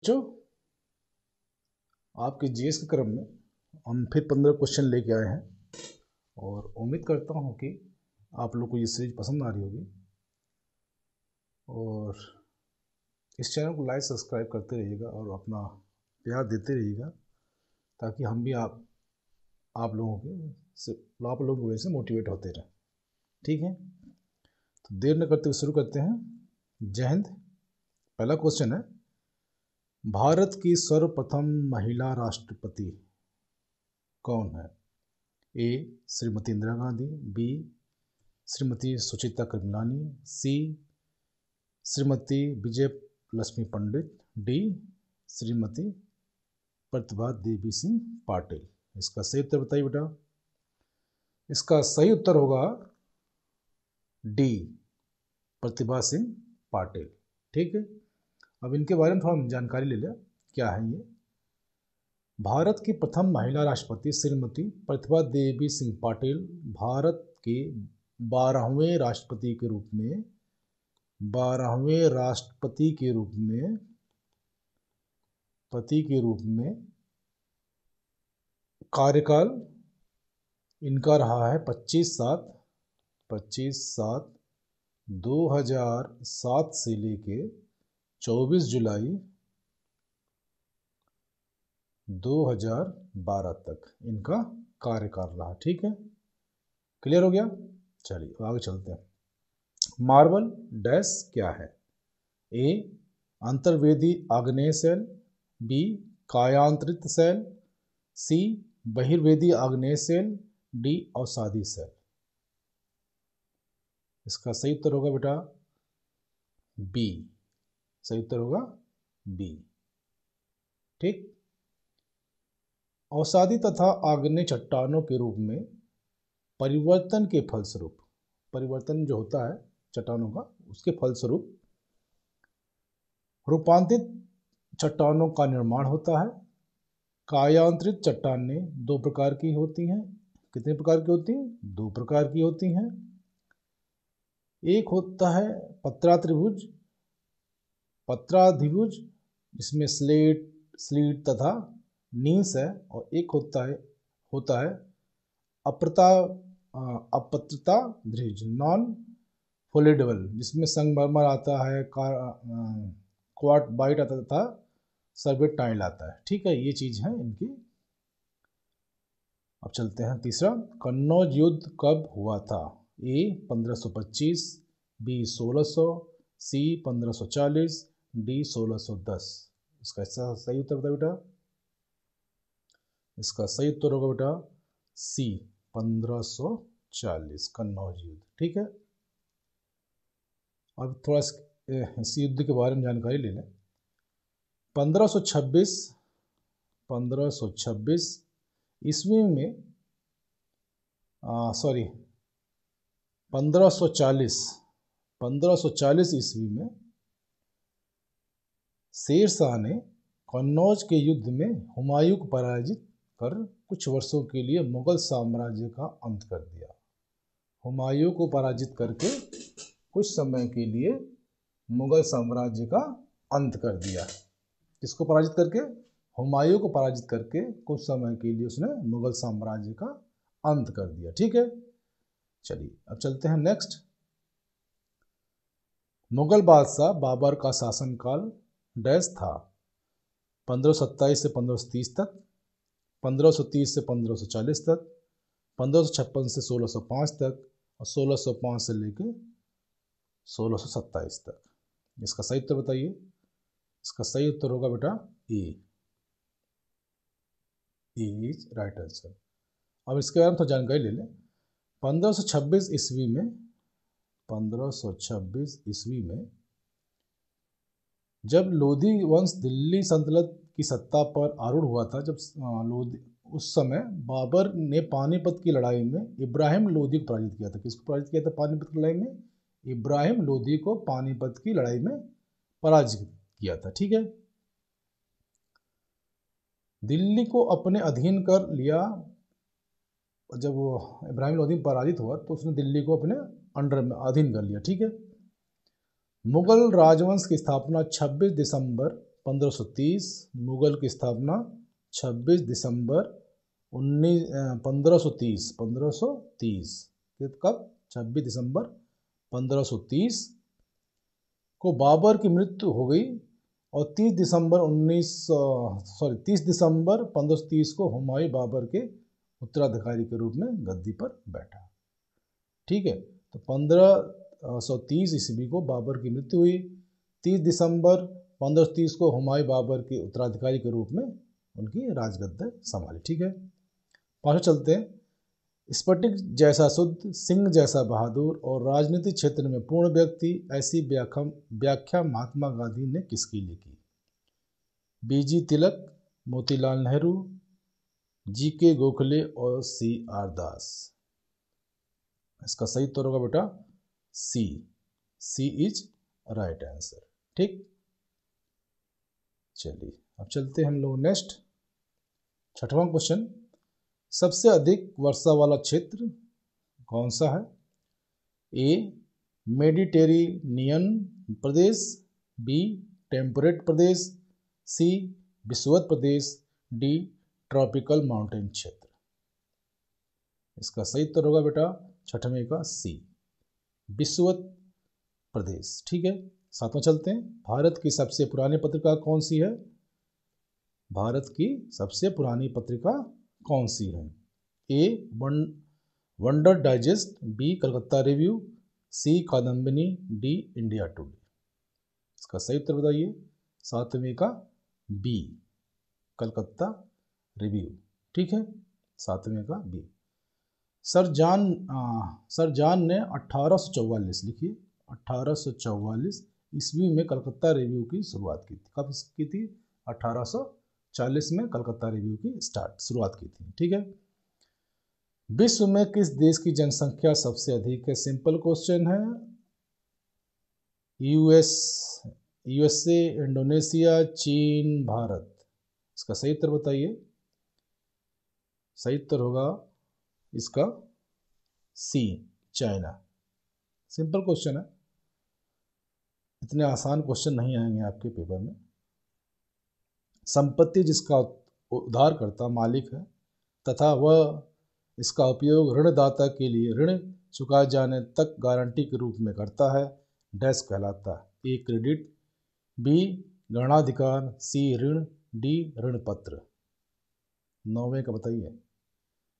बच्चों, आपके जीएस के क्रम में हम फिर 15 क्वेश्चन लेके आए हैं और उम्मीद करता हूँ कि आप लोग को ये सीरीज पसंद आ रही होगी और इस चैनल को लाइक सब्सक्राइब करते रहिएगा और अपना प्यार देते रहिएगा ताकि हम भी आप लोगों की वजह से मोटिवेट होते रहें। ठीक है, तो देर न करते हुए शुरू करते हैं। जय हिंद। पहला क्वेश्चन है, भारत की सर्वप्रथम महिला राष्ट्रपति कौन है? ए श्रीमती इंदिरा गांधी, बी श्रीमती सुचित्रा कृपलानी, सी श्रीमती विजय लक्ष्मी पंडित, डी श्रीमती प्रतिभा देवी सिंह पाटिल। इसका सही उत्तर बताइए बेटा। इसका सही उत्तर होगा डी प्रतिभा सिंह पाटिल। ठीक है, अब इनके बारे में थोड़ा जानकारी ले लें। क्या है ये? भारत की प्रथम महिला राष्ट्रपति श्रीमती प्रतिभा देवी सिंह पाटिल भारत के 12वें राष्ट्रपति के रूप में कार्यकाल इनका रहा है 25/7/2007 से लेके 24 जुलाई 2012 तक इनका कार्यकाल रहा। ठीक है, क्लियर हो गया? चलिए आगे चलते हैं। मार्बल डैश क्या है? ए अंतर्वेदी आग्नेय सेल, बी कायांतरित सेल, सी बहिर्वेदी आग्नेय सेल, डी अवसादी सेल। इसका सही उत्तर होगा बेटा बी। सही उत्तर होगा बी। ठीक, अवसादी तथा आग्नेय चट्टानों के रूप में परिवर्तन के फलस्वरूप, परिवर्तन जो होता है चट्टानों का, उसके फलस्वरूप रूपांतरित चट्टानों का निर्माण होता है। कायांतरित चट्टानें दो प्रकार की होती हैं। कितने प्रकार की होती हैं? दो प्रकार की होती हैं। एक होता है पत्राधिभुज जिसमें स्लीट तथा नीस है, और एक होता है अपत्रताधिभुज नॉन फोल्डेबल जिसमें संगमरमर आता है, क्वार्टबाइट आता था, सर्पेंटाइल आता है। ठीक है, ये चीज है इनकी। अब चलते हैं तीसरा, कन्नौज युद्ध कब हुआ था? ए 1525, बी 1600, सी 1540, डी 1610। इसका सही उत्तर बता बेटा। इसका सही उत्तर होगा बेटा सी 1540 कन्नौज युद्ध। ठीक है, अब थोड़ा इस युद्ध के बारे में जानकारी ले लें। 1526 ईस्वी में 1540 ईस्वी में शेरशाह ने कन्नौज के युद्ध में हुमायूं को पराजित कर कुछ वर्षों के लिए मुगल साम्राज्य का अंत कर दिया। हुमायूं को पराजित करके कुछ समय के लिए मुगल साम्राज्य का अंत कर दिया। किसको पराजित करके? हुमायूं को पराजित करके कुछ समय के लिए उसने मुगल साम्राज्य का अंत कर दिया। ठीक है, चलिए अब चलते हैं नेक्स्ट। मुगल बादशाह बाबर का शासनकाल डैश था? 1527 से 1530 तक, 1530 से 1540 तक, 1556 से 1605 तक, और 1605 से लेके 1627 तक। इसका सही उत्तर बताइए। इसका सही उत्तर होगा बेटा ए इज राइट आंसर। अब इसके बारे में तो जानकारी ले लें। 1526 ईस्वी में जब लोधी वंश दिल्ली सल्तनत की सत्ता पर आरूढ़ हुआ था, उस समय बाबर ने पानीपत की लड़ाई में इब्राहिम लोधी को पराजित किया था। किसको पराजित किया था पानीपत की लड़ाई में? इब्राहिम लोधी को पानीपत की लड़ाई में पराजित किया था। ठीक है, दिल्ली को अपने अधीन कर लिया। जब वो इब्राहिम लोधी पराजित हुआ तो उसने दिल्ली को अपने अंडर में अधीन कर लिया। ठीक है, मुगल राजवंश की स्थापना 26 दिसंबर 1530। मुगल की स्थापना 26 दिसंबर 1530। 1530 कब? 26 दिसंबर 1530 को बाबर की मृत्यु हो गई और 30 दिसंबर 1530 को हुमायूं बाबर के उत्तराधिकारी के रूप में गद्दी पर बैठा। ठीक है, तो 1530 ईस्वी को बाबर की मृत्यु हुई। 30 दिसंबर 1530 को हुमायूं बाबर के उत्तराधिकारी के रूप में उनकी राजगद्दी संभाली। ठीक है, पांचवें चलते हैं। स्फटिक जैसा शुद्ध, सिंह जैसा बहादुर और राजनीतिक क्षेत्र में पूर्ण व्यक्ति, ऐसी व्याख्या महात्मा गांधी ने किसकी लिखी? बीजी तिलक, मोतीलाल नेहरू, जीके गोखले और CR दास। इसका सही उत्तर होगा बेटा सी इज राइट आंसर। ठीक, चलिए अब चलते हैं हम लोग नेक्स्ट। छठवां क्वेश्चन, सबसे अधिक वर्षा वाला क्षेत्र कौन सा है? ए मेडिटेरेनियन प्रदेश, बी टेम्परेट प्रदेश, सी विषुवत प्रदेश, डी ट्रॉपिकल माउंटेन क्षेत्र। इसका सही उत्तर होगा बेटा छठवें का सी, विषुवत प्रदेश। ठीक है, सातवां चलते हैं। भारत की सबसे पुरानी पत्रिका कौन सी है? भारत की सबसे पुरानी पत्रिका कौन सी है? A wonder digest, B Calcutta review, C Kadambini, D India today. इसका सही उत्तर बताइए। सातवें का बी, कलकत्ता रिव्यू। ठीक है, सातवें का बी। सर जॉन ने 1844 लिखिए, 1844 ईस्वी में कलकत्ता रिव्यू की शुरुआत की थी। कब की थी? 1840 में कलकत्ता रिव्यू की शुरुआत की थी। ठीक है, विश्व में किस देश की जनसंख्या सबसे अधिक है? सिंपल क्वेश्चन है। यूएसए, इंडोनेशिया, चीन, भारत। इसका सही उत्तर बताइए। सही उत्तर होगा इसका सी, चाइना। सिंपल क्वेश्चन है, इतने आसान क्वेश्चन नहीं आएंगे आपके पेपर में। संपत्ति जिसका उधारकर्ता मालिक है तथा वह इसका उपयोग ऋणदाता के लिए ऋण चुकाए जाने तक गारंटी के रूप में करता है, डैश कहलाता है। ए क्रेडिट, बी गणनाधिकार, सी ऋण, डी ऋण पत्र। 9वें का बताइए।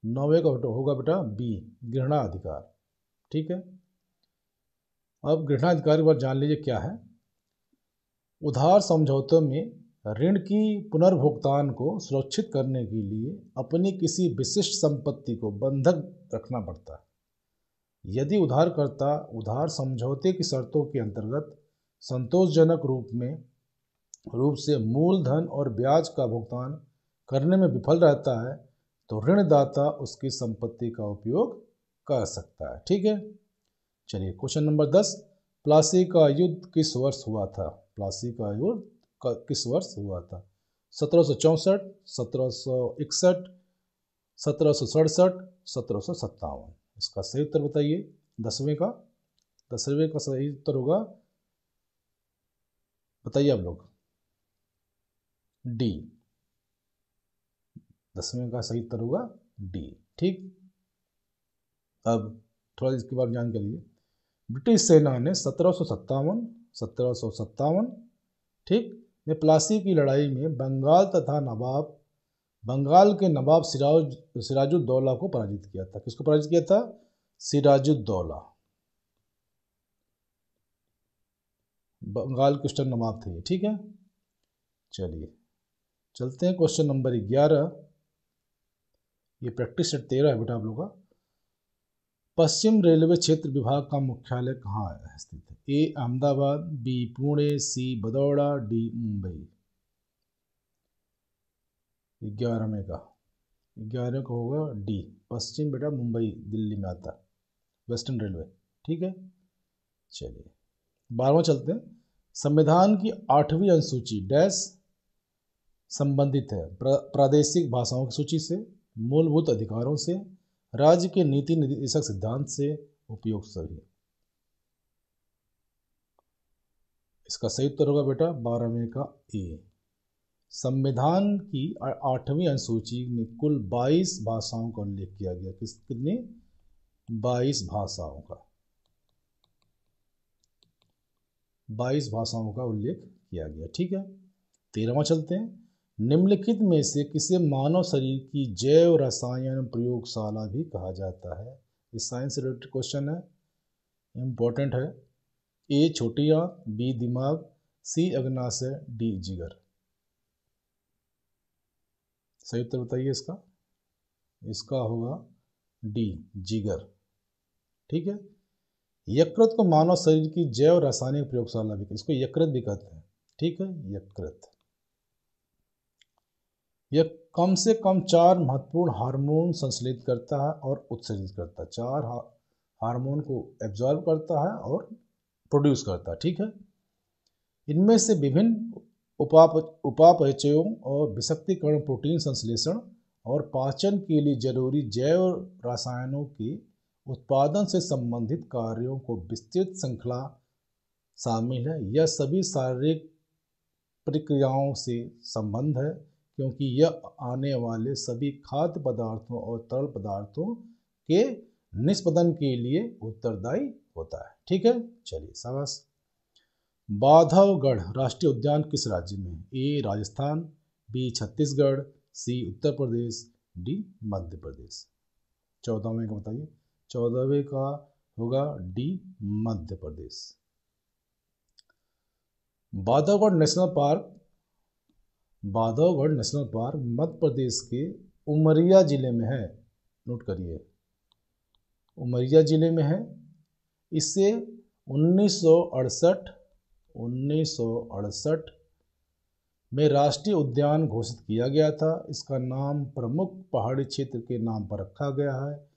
9वें का होगा बेटा बी, गणनाधिकार। ठीक है, अब गणनाधिकार के बाद जान लीजिए क्या है। उधार समझौतों में ऋण की पुनर्भुगतान को सुरक्षित करने के लिए अपनी किसी विशिष्ट संपत्ति को बंधक रखना पड़ता है। यदि उधारकर्ता उधार समझौते की शर्तों के अंतर्गत संतोषजनक रूप से मूलधन और ब्याज का भुगतान करने में विफल रहता है तो ऋणदाता उसकी संपत्ति का उपयोग कर सकता है। ठीक है, चलिए क्वेश्चन नंबर 10, प्लासी का युद्ध किस वर्ष हुआ था? प्लासी का युद्ध किस वर्ष हुआ था? 1764, 1761, 1767, 1757। इसका सही उत्तर बताइए। 10वें का सही उत्तर होगा, बताइए आप लोग, डी। 10वें का सही उत्तर होगा डी। ठीक, अब थोड़ा इसके बारे में जान के लिए। ब्रिटिश सेना ने 1757 ठीक में प्लासी की लड़ाई में बंगाल के नवाब सिराजुद्दौला को पराजित किया था। किसको पराजित किया था? सिराजुद्दौला, बंगाल के उस टाइम नवाब थे। ठीक है, चलिए चलते हैं क्वेश्चन नंबर 11। ये प्रैक्टिस सेट 13 है बेटा आप लोग का। पश्चिम रेलवे क्षेत्र विभाग का मुख्यालय कहाँ स्थित है? ए अहमदाबाद, बी पुणे, सी बदौड़ा, डी मुंबई। 11वें का होगा डी, पश्चिम बेटा मुंबई दिल्ली में आता, वेस्टर्न रेलवे। ठीक है, चलिए 12वां चलते हैं। संविधान की 8वीं अनुसूची डैश संबंधित है? प्रादेशिक भाषाओं की सूची से, मूलभूत अधिकारों से, राज्य के नीति निर्देशक सिद्धांत से, उपयोग सभी। इसका सही उत्तर होगा बेटा 12वें का ए, संविधान की 8वीं अनुसूची में कुल 22 भाषाओं का उल्लेख किया गया। कितनी? 22 भाषाओं का, 22 भाषाओं का उल्लेख किया गया। ठीक है, 13वां चलते हैं। निम्नलिखित में से किसे मानव शरीर की जैव रसायन प्रयोगशाला भी कहा जाता है? ये साइंस से रिलेटेड क्वेश्चन है, इम्पोर्टेंट है। ए छोटी आंत, बी दिमाग, सी अग्नाशय, डी जिगर। सही उत्तर बताइए इसका। इसका होगा डी जिगर। ठीक है, यकृत को मानव शरीर की जैव रासायनिक प्रयोगशाला भी, इसको यकृत भी कहते हैं। ठीक है, यकृत। यह कम से कम 4 महत्वपूर्ण हार्मोन संश्लेषित करता है और उत्सर्जित करता है। 4 हार्मोन को एब्जॉर्ब करता है और प्रोड्यूस करता है। ठीक है, इनमें से विभिन्न उपापचयों और विषक्तिकरण, प्रोटीन संश्लेषण और पाचन के लिए जरूरी जैव रसायनों के उत्पादन से संबंधित कार्यों को विस्तृत श्रृंखला शामिल है। यह सभी शारीरिक प्रक्रियाओं से संबंध है, क्योंकि यह आने वाले सभी खाद्य पदार्थों और तरल पदार्थों के निष्पादन के लिए उत्तरदायी होता है। ठीक है, चलिए शाबाश। बांधवगढ़ राष्ट्रीय उद्यान किस राज्य में है? A Rajasthan, B Chhattisgarh, C Uttar Pradesh, D Madhya Pradesh. 14वें का बताइए। 14वें का होगा D Madhya Pradesh. Bandhavgarh national park, Bandhavgarh national park Madhya Pradesh के उमरिया जिले में है। नोट करिए, उमरिया जिले में है। इसे 1968 में राष्ट्रीय उद्यान घोषित किया गया था। इसका नाम प्रमुख पहाड़ी क्षेत्र के नाम पर रखा गया है,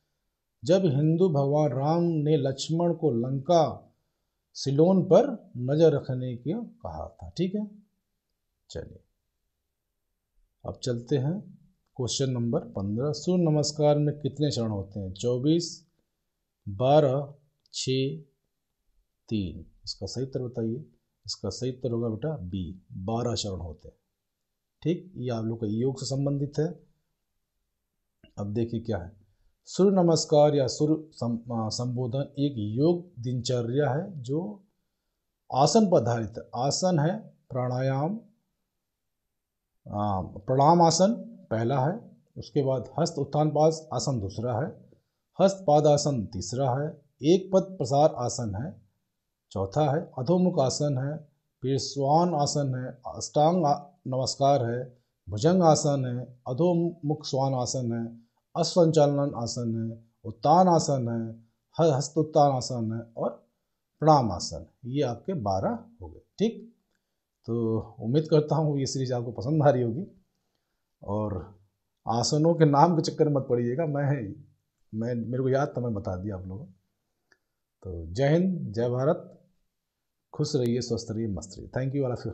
जब हिंदू भगवान राम ने लक्ष्मण को लंका सिलोन पर नजर रखने को कहा था। ठीक है, चलिए अब चलते हैं क्वेश्चन नंबर 15। सूर्य नमस्कार में कितने चरण होते हैं? 24, 12, 6, 3। इसका सही उत्तर बताइए। इसका सही उत्तर होगा बेटा बी, 12 चरण होते हैं। ठीक, ये आप लोग का योग से संबंधित है। अब देखिए क्या है। सूर्य नमस्कार या सूर्य संबोधन एक योग दिनचर्या है जो आसन पर आधारित है। आसन है प्राणायाम, प्रणाम आसन पहला है, उसके बाद हस्त उत्थान पाद आसन दूसरा है, हस्त पादासन तीसरा है, एक पद प्रसार आसन है चौथा है, अधोमुख आसन है, फिर स्वान आसन है, अष्टांग नमस्कार है, भुजंग आसन है, अधोमुख स्वान आसन है, अश्वसंचालन आसन है, उत्तान आसन है, हस्त उत्तान आसन है और प्रणाम आसन। ये आपके 12 हो गए। ठीक, तो उम्मीद करता हूँ ये सीरीज आपको पसंद आ रही होगी और आसनों के नाम के चक्कर में मत पड़िएगा। मैं मेरे को याद था, मैं बता दिया आप लोगों। तो जय हिंद, जय भारत, खुश रहिए, स्वस्थ रहिए, मस्त रहिए। Thank you all of you.